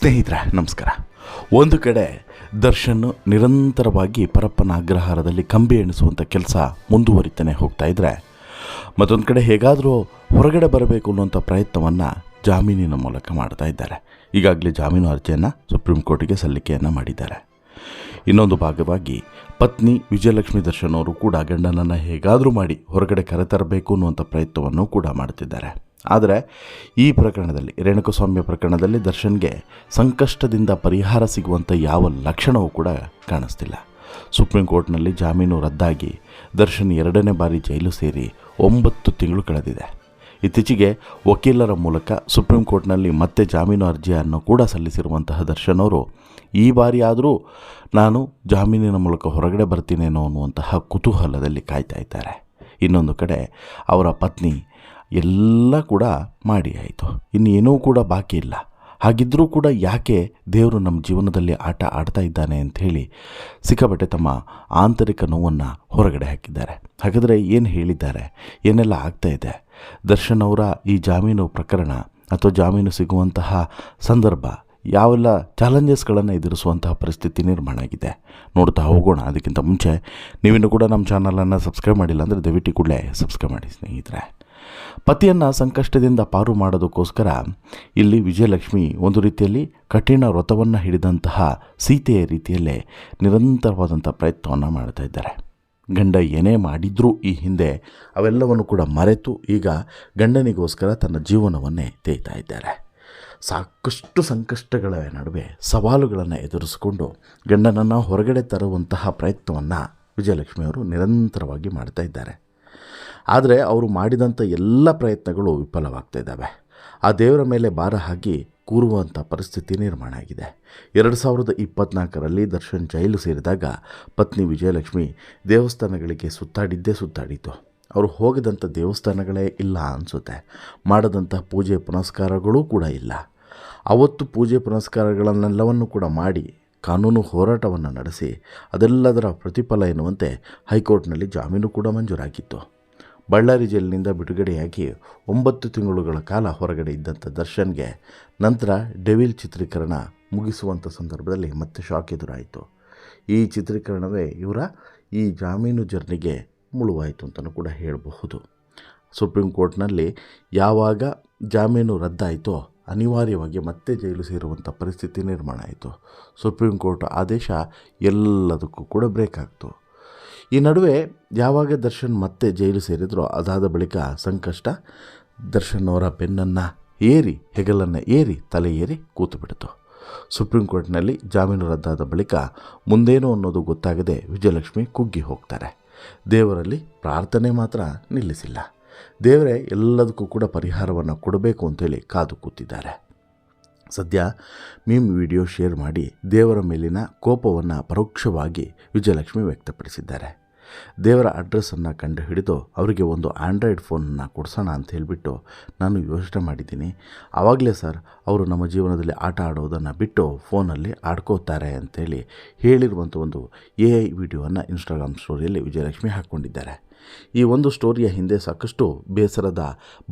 ಸ್ನೇಹಿತರೆ ನಮಸ್ಕಾರ. ಒಂದು ಕಡೆ ದರ್ಶನ್ ನಿರಂತರವಾಗಿ ಪರಪ್ಪನ ಅಗ್ರಹಾರದಲ್ಲಿ ಕಂಬಿ ಎಣಿಸುವಂಥ ಕೆಲಸ ಮುಂದುವರಿತಾನೆ ಹೋಗ್ತಾ ಇದ್ದರೆ, ಮತ್ತೊಂದು ಕಡೆ ಹೇಗಾದರೂ ಹೊರಗಡೆ ಬರಬೇಕು ಅನ್ನುವಂಥ ಪ್ರಯತ್ನವನ್ನು ಜಾಮೀನಿನ ಮೂಲಕ ಮಾಡ್ತಾ ಇದ್ದಾರೆ. ಈಗಾಗಲೇ ಜಾಮೀನು ಅರ್ಜಿಯನ್ನು ಸುಪ್ರೀಂ ಕೋರ್ಟಿಗೆ ಸಲ್ಲಿಕೆಯನ್ನು ಮಾಡಿದ್ದಾರೆ. ಇನ್ನೊಂದು ಭಾಗವಾಗಿ ಪತ್ನಿ ವಿಜಯಲಕ್ಷ್ಮಿ ದರ್ಶನ್ ಅವರು ಕೂಡ ಗಂಡನನ್ನು ಹೇಗಾದರೂ ಮಾಡಿ ಹೊರಗಡೆ ಕರೆತರಬೇಕು ಅನ್ನುವಂಥ ಪ್ರಯತ್ನವನ್ನು ಕೂಡ ಮಾಡ್ತಿದ್ದಾರೆ. ಆದರೆ ಈ ಪ್ರಕರಣದಲ್ಲಿ, ರೇಣುಕಸ್ವಾಮಿ ಪ್ರಕರಣದಲ್ಲಿ ದರ್ಶನ್ಗೆ ಸಂಕಷ್ಟದಿಂದ ಪರಿಹಾರ ಸಿಗುವಂಥ ಯಾವ ಲಕ್ಷಣವೂ ಕೂಡ ಕಾಣಿಸ್ತಿಲ್ಲ. ಸುಪ್ರೀಂ ಕೋರ್ಟ್ನಲ್ಲಿ ಜಾಮೀನು ರದ್ದಾಗಿ ದರ್ಶನ್ 2ನೇ ಬಾರಿ ಜೈಲು ಸೇರಿ 9 ತಿಂಗಳು ಕಳೆದಿದೆ. ಇತ್ತೀಚೆಗೆ ವಕೀಲರ ಮೂಲಕ ಸುಪ್ರೀಂ ಕೋರ್ಟ್ನಲ್ಲಿ ಮತ್ತೆ ಜಾಮೀನು ಅರ್ಜಿಯನ್ನು ಕೂಡ ಸಲ್ಲಿಸಿರುವಂತಹ ದರ್ಶನ್ ಅವರು ಈ ಬಾರಿ ಆದರೂ ನಾನು ಜಾಮೀನಿನ ಮೂಲಕ ಹೊರಗಡೆ ಬರ್ತೀನೇನೋ ಅನ್ನುವಂತಹ ಕುತೂಹಲದಲ್ಲಿ ಕಾಯ್ತಾ ಇದ್ದಾರೆ. ಇನ್ನೊಂದು ಕಡೆ ಅವರ ಪತ್ನಿ ಎಲ್ಲ ಕೂಡ ಮಾಡಿ ಆಯಿತು, ಇನ್ನೇನೂ ಕೂಡ ಬಾಕಿ ಇಲ್ಲ, ಹಾಗಿದ್ದರೂ ಕೂಡ ಯಾಕೆ ದೇವರು ನಮ್ಮ ಜೀವನದಲ್ಲಿ ಆಟ ಆಡ್ತಾ ಇದ್ದಾನೆ ಅಂಥೇಳಿ ಸಿಕ್ಕಾಪಟ್ಟೆ ತಮ್ಮ ಆಂತರಿಕ ನೋವನ್ನು ಹೊರಗಡೆ ಹಾಕಿದ್ದಾರೆ. ಹಾಗಾದರೆ ಏನು ಹೇಳಿದ್ದಾರೆ, ಏನೆಲ್ಲ ಆಗ್ತಾಯಿದೆ, ದರ್ಶನ್ ಅವರ ಈ ಜಾಮೀನು ಪ್ರಕರಣ ಅಥವಾ ಜಾಮೀನು ಸಿಗುವಂತಹ ಸಂದರ್ಭ ಯಾವೆಲ್ಲ ಚಾಲೆಂಜಸ್ಗಳನ್ನು ಎದುರಿಸುವಂತಹ ಪರಿಸ್ಥಿತಿ ನಿರ್ಮಾಣ ಆಗಿದೆ, ನೋಡ್ತಾ ಹೋಗೋಣ. ಅದಕ್ಕಿಂತ ಮುಂಚೆ ನೀವಿನ್ನೂ ಕೂಡ ನಮ್ಮ ಚಾನಲನ್ನು ಸಬ್ಸ್ಕ್ರೈಬ್ ಮಾಡಿಲ್ಲ ಅಂದರೆ ದಯವಿಟ್ಟು ಕೂಡಲೇ ಸಬ್ಸ್ಕ್ರೈಬ್ ಮಾಡಿ ಸ್ನೇಹಿತರೆ. ಪತಿಯನ್ನು ಸಂಕಷ್ಟದಿಂದ ಪಾರು ಮಾಡೋದಕ್ಕೋಸ್ಕರ ಇಲ್ಲಿ ವಿಜಯಲಕ್ಷ್ಮಿ ಒಂದು ರೀತಿಯಲ್ಲಿ ಕಠಿಣ ವ್ರತವನ್ನು ಹಿಡಿದಂತಹ ಸೀತೆಯ ರೀತಿಯಲ್ಲೇ ನಿರಂತರವಾದಂಥ ಪ್ರಯತ್ನವನ್ನು ಮಾಡ್ತಾ ಇದ್ದಾರೆ. ಗಂಡ ಏನೇ ಮಾಡಿದ್ರೂ ಈ ಹಿಂದೆ ಅವೆಲ್ಲವನ್ನು ಕೂಡ ಮರೆತು ಈಗ ಗಂಡನಿಗೋಸ್ಕರ ತನ್ನ ಜೀವನವನ್ನೇ ತೇಯ್ತಾ ಇದ್ದಾರೆ. ಸಾಕಷ್ಟು ಸಂಕಷ್ಟಗಳ ನಡುವೆ ಸವಾಲುಗಳನ್ನು ಎದುರಿಸಿಕೊಂಡು ಗಂಡನನ್ನು ಹೊರಗಡೆ ತರುವಂತಹ ಪ್ರಯತ್ನವನ್ನು ವಿಜಯಲಕ್ಷ್ಮಿಯವರು ನಿರಂತರವಾಗಿ ಮಾಡ್ತಾ ಇದ್ದಾರೆ. ಆದರೆ ಅವರು ಮಾಡಿದಂಥ ಎಲ್ಲ ಪ್ರಯತ್ನಗಳು ವಿಫಲವಾಗ್ತಾ ಇದ್ದಾವೆ. ಆ ದೇವರ ಮೇಲೆ ಭಾರ ಹಾಕಿ ಕೂರುವಂಥ ಪರಿಸ್ಥಿತಿ ನಿರ್ಮಾಣ ಆಗಿದೆ. 2024ರಲ್ಲಿ ದರ್ಶನ್ ಜೈಲು ಸೇರಿದಾಗ ಪತ್ನಿ ವಿಜಯಲಕ್ಷ್ಮಿ ದೇವಸ್ಥಾನಗಳಿಗೆ ಸುತ್ತಾಡಿತು. ಅವರು ಹೋಗದಂಥ ದೇವಸ್ಥಾನಗಳೇ ಇಲ್ಲ ಅನಿಸುತ್ತೆ. ಮಾಡದಂಥ ಪೂಜೆ ಪುನಸ್ಕಾರಗಳೂ ಕೂಡ ಇಲ್ಲ. ಅವತ್ತು ಪೂಜೆ ಪುನಸ್ಕಾರಗಳನ್ನೆಲ್ಲವನ್ನು ಕೂಡ ಮಾಡಿ ಕಾನೂನು ಹೋರಾಟವನ್ನು ನಡೆಸಿ ಅದೆಲ್ಲದರ ಪ್ರತಿಫಲ ಎನ್ನುವಂತೆ ಹೈಕೋರ್ಟ್ನಲ್ಲಿ ಜಾಮೀನು ಕೂಡ ಮಂಜೂರಾಗಿತ್ತು. ಬಳ್ಳಾರಿ ಜೈಲಿನಿಂದ ಬಿಡುಗಡೆಯಾಗಿ 9 ತಿಂಗಳುಗಳ ಕಾಲ ಹೊರಗಡೆ ಇದ್ದಂಥ ದರ್ಶನ್ಗೆ ನಂತರ ಡೆವಿಲ್ ಚಿತ್ರೀಕರಣ ಮುಗಿಸುವಂಥ ಸಂದರ್ಭದಲ್ಲಿ ಮತ್ತೆ ಶಾಕ್ ಎದುರಾಯಿತು. ಈ ಚಿತ್ರೀಕರಣವೇ ಇವರ ಈ ಜಾಮೀನು ಜರ್ನಿಗೆ ಮುಳುವಾಯಿತು ಅಂತಲೂ ಕೂಡ ಹೇಳಬಹುದು. ಸುಪ್ರೀಂ ಕೋರ್ಟ್ನಲ್ಲಿ ಯಾವಾಗ ಜಾಮೀನು ರದ್ದಾಯಿತೋ ಅನಿವಾರ್ಯವಾಗಿ ಮತ್ತೆ ಜೈಲು ಸೇರುವಂಥ ಪರಿಸ್ಥಿತಿ ನಿರ್ಮಾಣ ಆಯಿತು. ಸುಪ್ರೀಂ ಕೋರ್ಟ್ ಆದೇಶ ಎಲ್ಲದಕ್ಕೂ ಕೂಡ ಬ್ರೇಕ್ ಆಗ್ತು. ಈ ನಡುವೆ ಯಾವಾಗ ದರ್ಶನ್ ಮತ್ತೆ ಜೈಲು ಸೇರಿದ್ರೋ ಅದಾದ ಬಳಿಕ ಸಂಕಷ್ಟ ದರ್ಶನ್ ಅವರ ಬೆನ್ನನ್ನು ಏರಿ, ಹೆಗಲನ್ನು ಏರಿ, ತಲೆ ಏರಿ ಕೂತು ಬಿಡ್ತು. ಸುಪ್ರೀಂ ಕೋರ್ಟ್ನಲ್ಲಿ ಜಾಮೀನು ರದ್ದಾದ ಬಳಿಕ ಮುಂದೇನು ಅನ್ನೋದು ಗೊತ್ತಾಗದೆ ವಿಜಯಲಕ್ಷ್ಮಿ ಕುಗ್ಗಿ ಹೋಗ್ತಾರೆ. ದೇವರಲ್ಲಿ ಪ್ರಾರ್ಥನೆ ಮಾತ್ರ ನಿಲ್ಲಿಸಿಲ್ಲ. ದೇವರೇ ಎಲ್ಲದಕ್ಕೂ ಕೂಡ ಪರಿಹಾರವನ್ನು ಕೊಡಬೇಕು ಅಂತೇಳಿ ಕಾದು ಕೂತಿದ್ದಾರೆ. ಸದ್ಯ ಮೀಮ್ ವಿಡಿಯೋ ಶೇರ್ ಮಾಡಿ ದೇವರ ಮೇಲಿನ ಕೋಪವನ್ನು ಪರೋಕ್ಷವಾಗಿ ವಿಜಯಲಕ್ಷ್ಮಿ ವ್ಯಕ್ತಪಡಿಸಿದ್ದಾರೆ. ದೇವರ ಅಡ್ರೆಸ್ಸನ್ನು ಕಂಡುಹಿಡಿದು ಅವರಿಗೆ ಒಂದು ಆಂಡ್ರಾಯ್ಡ್ ಫೋನನ್ನು ಕೊಡಿಸೋಣ ಅಂತ ಹೇಳಿಬಿಟ್ಟು ನಾನು ಯೋಚನೆ ಮಾಡಿದ್ದೀನಿ. ಆವಾಗಲೇ ಸರ್ ಅವರು ನಮ್ಮ ಜೀವನದಲ್ಲಿ ಆಟ ಆಡೋದನ್ನು ಬಿಟ್ಟು ಫೋನಲ್ಲಿ ಆಡ್ಕೋತಾರೆ ಅಂಥೇಳಿ ಹೇಳಿರುವಂಥ ಒಂದು AI ವಿಡಿಯೋವನ್ನು ಇನ್ಸ್ಟಾಗ್ರಾಮ್ ಸ್ಟೋರಿಯಲ್ಲಿ ವಿಜಯಲಕ್ಷ್ಮಿ ಹಾಕ್ಕೊಂಡಿದ್ದಾರೆ. ಈ ಒಂದು ಸ್ಟೋರಿಯ ಹಿಂದೆ ಸಾಕಷ್ಟು ಬೇಸರದ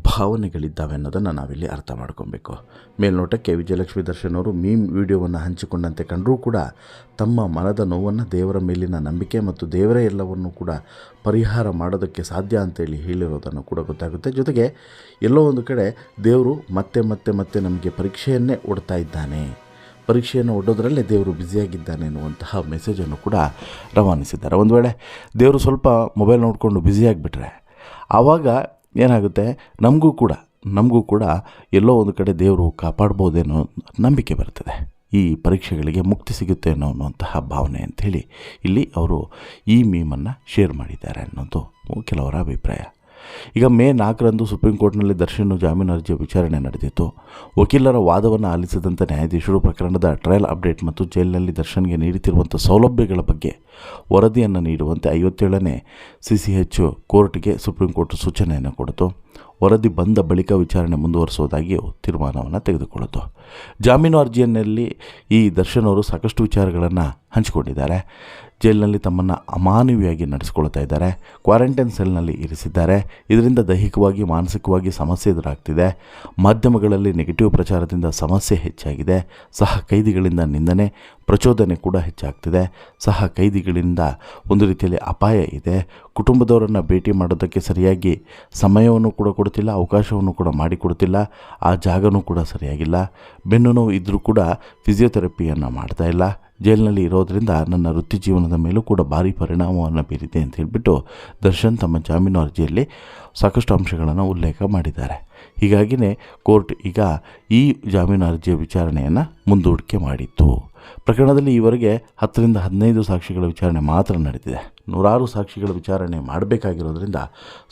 ಭಾವನೆಗಳಿದ್ದಾವೆ ಅನ್ನೋದನ್ನು ನಾವಿಲ್ಲಿ ಅರ್ಥ ಮಾಡ್ಕೊಬೇಕು. ಮೇಲ್ನೋಟಕ್ಕೆ ವಿಜಯಲಕ್ಷ್ಮಿ ದರ್ಶನ್ ಅವರು ಮೀಮ್ ವಿಡಿಯೋವನ್ನು ಹಂಚಿಕೊಂಡಂತೆ ಕಂಡರೂ ಕೂಡ ತಮ್ಮ ಮನದ ನೋವನ್ನು ದೇವರ ಮೇಲಿನ ನಂಬಿಕೆ ಮತ್ತು ದೇವರೇ ಎಲ್ಲವನ್ನು ಕೂಡ ಪರಿಹಾರ ಮಾಡೋದಕ್ಕೆ ಸಾಧ್ಯ ಅಂತೇಳಿ ಹೇಳಿರೋದನ್ನು ಕೂಡ ಗೊತ್ತಾಗುತ್ತೆ. ಜೊತೆಗೆ ಎಲ್ಲೋ ಒಂದು ಕಡೆ ದೇವರು ಮತ್ತೆ ನಮಗೆ ಪರೀಕ್ಷೆಯನ್ನೇ ಒಡ್ತಾ ಇದ್ದಾನೆ, ಪರೀಕ್ಷೆಯನ್ನು ಒಡ್ಡೋದ್ರಲ್ಲೇ ದೇವರು ಬ್ಯುಸಿಯಾಗಿದ್ದಾನೆ ಎನ್ನುವಂತಹ ಮೆಸೇಜನ್ನು ಕೂಡ ರವಾನಿಸಿದ್ದಾರೆ. ಒಂದು ವೇಳೆ ದೇವರು ಸ್ವಲ್ಪ ಮೊಬೈಲ್ ನೋಡಿಕೊಂಡು ಬ್ಯುಸಿಯಾಗಿಬಿಟ್ರೆ ಆವಾಗ ಏನಾಗುತ್ತೆ, ನಮಗೂ ಕೂಡ ಎಲ್ಲೋ ಒಂದು ಕಡೆ ದೇವರು ಕಾಪಾಡ್ಬೋದೇನೋ ನಂಬಿಕೆ ಬರ್ತದೆ, ಈ ಪರೀಕ್ಷೆಗಳಿಗೆ ಮುಕ್ತಿ ಸಿಗುತ್ತೆ ಅನ್ನುವಂತಹ ಭಾವನೆ ಅಂಥೇಳಿ ಇಲ್ಲಿ ಅವರು ಈ ಮೀಮನ್ನು ಶೇರ್ ಮಾಡಿದ್ದಾರೆ ಅನ್ನೋದು ಕೆಲವರ ಅಭಿಪ್ರಾಯ. ಈಗ ಮೇ 4ರಂದು ಸುಪ್ರೀಂ ಕೋರ್ಟ್ನಲ್ಲಿ ದರ್ಶನ್ ಜಾಮೀನು ಅರ್ಜಿಯ ವಿಚಾರಣೆ ನಡೆದಿತ್ತು. ವಕೀಲರ ವಾದವನ್ನು ಆಲಿಸಿದಂಥ ನ್ಯಾಯಾಧೀಶರು ಪ್ರಕರಣದ ಟ್ರಯಲ್ ಅಪ್ಡೇಟ್ ಮತ್ತು ಜೈಲಿನಲ್ಲಿ ದರ್ಶನ್ಗೆ ನೀಡುತ್ತಿರುವಂಥ ಸೌಲಭ್ಯಗಳ ಬಗ್ಗೆ ವರದಿಯನ್ನು ನೀಡುವಂತೆ 57ನೇ CCH ಕೋರ್ಟ್ಗೆ ಸುಪ್ರೀಂ ಕೋರ್ಟ್ ಸೂಚನೆಯನ್ನು ಕೊಡಿತು. ವರದಿ ಬಂದ ಬಳಿಕ ವಿಚಾರಣೆ ಮುಂದುವರಿಸುವುದಾಗಿ ತೀರ್ಮಾನವನ್ನು ತೆಗೆದುಕೊಳ್ಳಿತು. ಜಾಮೀನು ಅರ್ಜಿಯಲ್ಲಿ ಈ ದರ್ಶನ್ ಅವರು ಸಾಕಷ್ಟು ವಿಚಾರಗಳನ್ನು ಹಂಚಿಕೊಂಡಿದ್ದಾರೆ. ಜೈಲಿನಲ್ಲಿ ತಮ್ಮನ್ನು ಅಮಾನವೀಯವಾಗಿ ನಡೆಸ್ಕೊಳ್ತಾ ಇದ್ದಾರೆ. ಕ್ವಾರಂಟೈನ್ ಸೆಲ್ನಲ್ಲಿ ಇರಿಸಿದ್ದಾರೆ. ಇದರಿಂದ ದೈಹಿಕವಾಗಿ ಮಾನಸಿಕವಾಗಿ ಸಮಸ್ಯೆ ಎದುರಾಗ್ತಿದೆ. ಮಾಧ್ಯಮಗಳಲ್ಲಿ ನೆಗೆಟಿವ್ ಪ್ರಚಾರದಿಂದ ಸಮಸ್ಯೆ ಹೆಚ್ಚಾಗಿದೆ. ಸಹ ಕೈದಿಗಳಿಂದ ನಿಂದನೆ ಪ್ರಚೋದನೆ ಕೂಡ ಹೆಚ್ಚಾಗ್ತಿದೆ. ಸಹ ಕೈದಿಗಳಿಂದ ಒಂದು ರೀತಿಯಲ್ಲಿ ಅಪಾಯ ಇದೆ. ಕುಟುಂಬದವರನ್ನು ಭೇಟಿ ಮಾಡೋದಕ್ಕೆ ಸರಿಯಾಗಿ ಸಮಯವನ್ನು ಕೂಡ ಕೊಡ್ತಿಲ್ಲ, ಅವಕಾಶವನ್ನು ಕೂಡ ಮಾಡಿಕೊಡ್ತಿಲ್ಲ. ಆ ಜಾಗನೂ ಕೂಡ ಸರಿಯಾಗಿಲ್ಲ. ಬೆನ್ನು ನೋವು ಇದ್ದರೂ ಕೂಡ ಫಿಸಿಯೋಥೆರಪಿಯನ್ನು ಮಾಡ್ತಾ ಇಲ್ಲ. ಜೈಲಿನಲ್ಲಿ ಇರೋದರಿಂದ ನನ್ನ ವೃತ್ತಿ ಜೀವನದ ಮೇಲೂ ಕೂಡ ಭಾರಿ ಪರಿಣಾಮವನ್ನು ಬೀರಿದೆ ಅಂತ ಹೇಳಿಬಿಟ್ಟು ದರ್ಶನ್ ತಮ್ಮ ಜಾಮೀನು ಅರ್ಜಿಯಲ್ಲಿ ಸಾಕಷ್ಟು ಅಂಶಗಳನ್ನು ಉಲ್ಲೇಖ ಮಾಡಿದ್ದಾರೆ. ಹೀಗಾಗಿಯೇ ಕೋರ್ಟ್ ಈಗ ಈ ಜಾಮೀನು ಅರ್ಜಿಯ ವಿಚಾರಣೆಯನ್ನು ಮುಂದೂಡಿಕೆ ಮಾಡಿತ್ತು. ಪ್ರಕರಣದಲ್ಲಿ ಈವರೆಗೆ 10 ರಿಂದ 15 ಸಾಕ್ಷಿಗಳ ವಿಚಾರಣೆ ಮಾತ್ರ ನಡೆದಿದೆ. ನೂರಾರು ಸಾಕ್ಷಿಗಳ ವಿಚಾರಣೆ ಮಾಡಬೇಕಾಗಿರೋದ್ರಿಂದ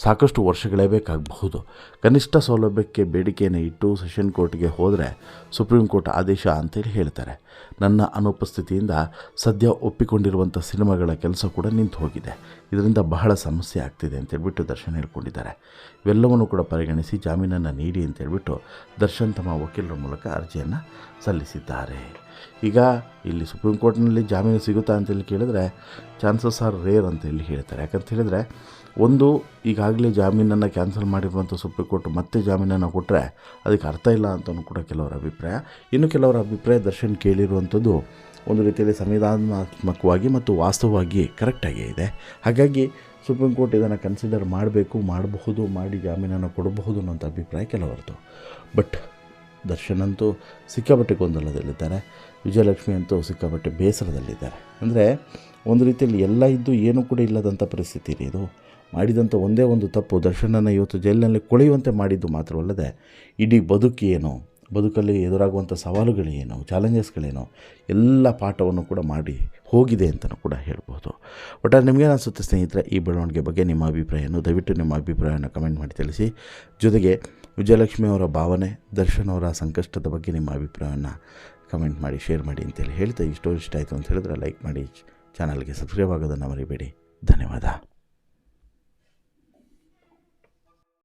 ಸಾಕಷ್ಟು ವರ್ಷಗಳೇ ಬೇಕಾಗಬಹುದು. ಕನಿಷ್ಠ ಸೌಲಭ್ಯಕ್ಕೆ ಬೇಡಿಕೆಯನ್ನು ಇಟ್ಟು ಸೆಷನ್ ಕೋರ್ಟ್ಗೆ ಹೋದರೆ ಸುಪ್ರೀಂ ಕೋರ್ಟ್ ಆದೇಶ ಅಂತೇಳಿ ಹೇಳ್ತಾರೆ. ನನ್ನ ಅನುಪಸ್ಥಿತಿಯಿಂದ ಸದ್ಯ ಒಪ್ಪಿಕೊಂಡಿರುವಂಥ ಸಿನಿಮಾಗಳ ಕೆಲಸ ಕೂಡ ನಿಂತು ಹೋಗಿದೆ. ಇದರಿಂದ ಬಹಳ ಸಮಸ್ಯೆ ಆಗ್ತಿದೆ ಅಂತೇಳ್ಬಿಟ್ಟು ದರ್ಶನ್ ಹೇಳ್ಕೊಂಡಿದ್ದಾರೆ. ಇವೆಲ್ಲವನ್ನು ಕೂಡ ಪರಿಗಣಿಸಿ ಜಾಮೀನನ್ನು ನೀಡಿ ಅಂತೇಳ್ಬಿಟ್ಟು ದರ್ಶನ್ ತಮ್ಮ ವಕೀಲರ ಮೂಲಕ ಅರ್ಜಿಯನ್ನು ಸಲ್ಲಿಸಿದ್ದಾರೆ. ಈಗ ಇಲ್ಲಿ ಸುಪ್ರೀಂ ಕೋರ್ಟ್ನಲ್ಲಿ ಜಾಮೀನು ಸಿಗುತ್ತಾ ಅಂತೇಳಿ ಕೇಳಿದ್ರೆ ಚಾನ್ಸಸ್ ಆರ್ ರೇರ್ ಅಂತೇಳಿ ಹೇಳ್ತಾರೆ. ಯಾಕಂತ ಹೇಳಿದ್ರೆ ಈಗಾಗಲೇ ಜಾಮೀನನ್ನು ಕ್ಯಾನ್ಸಲ್ ಮಾಡಿರುವಂಥ ಸುಪ್ರೀಂ ಕೋರ್ಟ್ ಮತ್ತೆ ಜಾಮೀನನ್ನು ಕೊಟ್ಟರೆ ಅದಕ್ಕೆ ಅರ್ಥ ಇಲ್ಲ ಅಂತಲೂ ಕೂಡ ಕೆಲವರ ಅಭಿಪ್ರಾಯ. ಇನ್ನು ಕೆಲವರ ಅಭಿಪ್ರಾಯ ದರ್ಶನ್ ಕೇಳಿರುವಂಥದ್ದು ಒಂದು ರೀತಿಯಲ್ಲಿ ಸಂವಿಧಾನಾತ್ಮಕವಾಗಿ ಮತ್ತು ವಾಸ್ತವವಾಗಿ ಕರೆಕ್ಟಾಗೇ ಇದೆ. ಹಾಗಾಗಿ ಸುಪ್ರೀಂ ಕೋರ್ಟ್ ಇದನ್ನು ಕನ್ಸಿಡರ್ ಮಾಡಬಹುದು, ಮಾಡಿ ಜಾಮೀನನ್ನು ಕೊಡಬಹುದು ಅನ್ನೋಂಥ ಅಭಿಪ್ರಾಯ ಕೆಲವರದು. ಬಟ್ ದರ್ಶನ್ ಅಂತೂ ಸಿಕ್ಕಾಪಟ್ಟೆ ಗೊಂದಲದಲ್ಲಿದ್ದಾರೆ. ವಿಜಯಲಕ್ಷ್ಮಿ ಅಂತೂ ಸಿಕ್ಕಾಪಟ್ಟೆ ಬೇಸರದಲ್ಲಿದ್ದಾರೆ. ಅಂದರೆ ಒಂದು ರೀತಿಯಲ್ಲಿ ಎಲ್ಲ ಇದ್ದು ಏನೂ ಕೂಡ ಇಲ್ಲದಂಥ ಪರಿಸ್ಥಿತಿ ಇದು. ಮಾಡಿದಂಥ ಒಂದೇ ಒಂದು ತಪ್ಪು ದರ್ಶನನ್ನು ಇವತ್ತು ಜೈಲಿನಲ್ಲಿ ಕೊಳೆಯುವಂತೆ ಮಾಡಿದ್ದು ಮಾತ್ರವಲ್ಲದೆ ಇಡೀ ಬದುಕಲ್ಲಿ ಎದುರಾಗುವಂಥ ಸವಾಲುಗಳೇನು, ಚಾಲೆಂಜಸ್ಗಳೇನು ಎಲ್ಲ ಪಾಠವನ್ನು ಕೂಡ ಮಾಡಿ ಹೋಗಿದೆ ಅಂತಲೂ ಕೂಡ ಹೇಳ್ಬೋದು. ಒಟ್ಟಾರೆ ನಿಮಗೇನು ಅನಿಸುತ್ತೆ ಸ್ನೇಹಿತರೆ ಈ ಬೆಳವಣಿಗೆ ಬಗ್ಗೆ ನಿಮ್ಮ ಅಭಿಪ್ರಾಯವನ್ನು ದಯವಿಟ್ಟು ನಿಮ್ಮ ಅಭಿಪ್ರಾಯವನ್ನು ಕಮೆಂಟ್ ಮಾಡಿ ತಿಳಿಸಿ. ಜೊತೆಗೆ ವಿಜಯಲಕ್ಷ್ಮಿ ಅವರ ಭಾವನೆ, ದರ್ಶನ್ ಅವರ ಸಂಕಷ್ಟದ ಬಗ್ಗೆ ನಿಮ್ಮ ಅಭಿಪ್ರಾಯವನ್ನು ಕಮೆಂಟ್ ಮಾಡಿ, ಶೇರ್ ಮಾಡಿ ಅಂತೇಳಿ ಹೇಳ್ತಾ ಇಷ್ಟ ಆಯಿತು ಅಂತ ಹೇಳಿದ್ರೆ ಲೈಕ್ ಮಾಡಿ, ಚಾನಲ್ಗೆ ಸಬ್ಸ್ಕ್ರೈಬ್ ಆಗೋದನ್ನು ಮರಿಬೇಡಿ. ಧನ್ಯವಾದ.